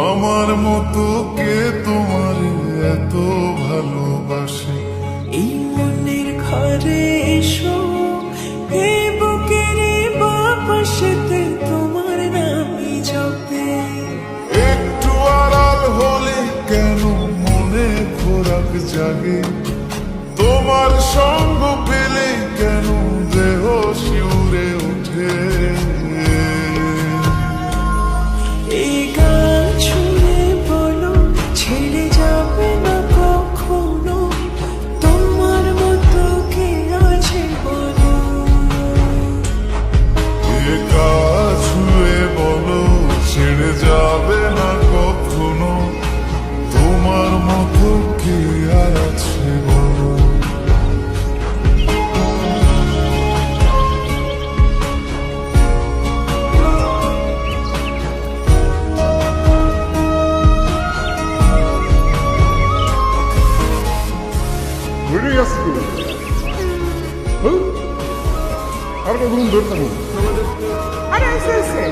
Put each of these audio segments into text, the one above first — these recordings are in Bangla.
আমার মতো কে তোমার এত ভালোবাসে? এই মনের ঘরে এসো, এই বুকের বাপাশেতে তোমার নামই জপে। একটু আড়াল হলে কেন মনে খোরাক জাগে? তোমার সঙ্গ পেলে কেন দেহ শিউরে ওঠে? এই গান শুনে বলো ছেড়ে যাবে না কখনো, তোমার মতো কে আছে বলো। একা ছুঁয়ে বলো ছেড়ে যাবে না কখনো, তোমার মতো কে আর আছে বলো। ঘুরে গেছে তো আর কখন ধরে থাকবো? আরে এসে এসে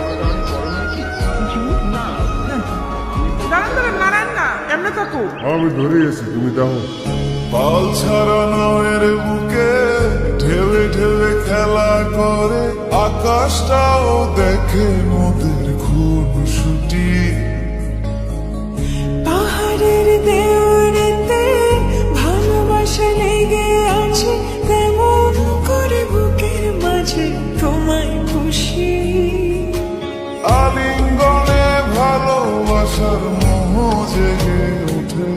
দাঁড়ান দাঁড়ান নারায়ণ না এমনি থাকো। আমি ধরে গেছি, তুমি দেখো। পাল ছাড়া নাওয়ের বুকে ঢেউে ঢেউে খেলা করে, আকাশটাও দেখে নদীর খুনসুটি। পাহাড়ের দেওয়ারেতে ভালোবাসা লেগে আছে, কেমন করে বুকের মাঝে তোমায় খুশি। আলিঙ্গনে ভালোবাসার মোহ জেগে ওঠে,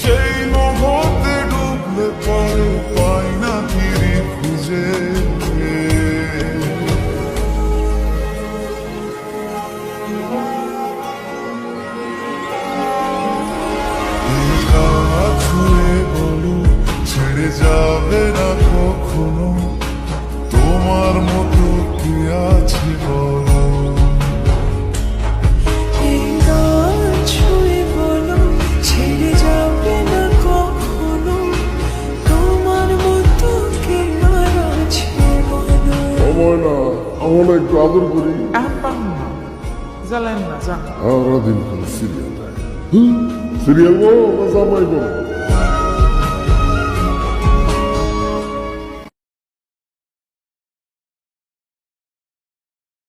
সেই মোহতে ডুবলে পরে পাই না ফিরে খুঁজে। ছুঁয়ে বলো ছেড়ে যাবে না কখনো, তোমার মতো কে আছে বলো। এই গান ছুঁয়ে বলো ছেড়ে যাবে না কখনো, তোমার মতো কে আর আছে বলো। সময় না, আমরা একটু আদর করি। আব্বা জ্বালেন না যা। সারাদিন করে সিরিয়াল দেয়। সিরিয়াল বলো না জামাই বলো?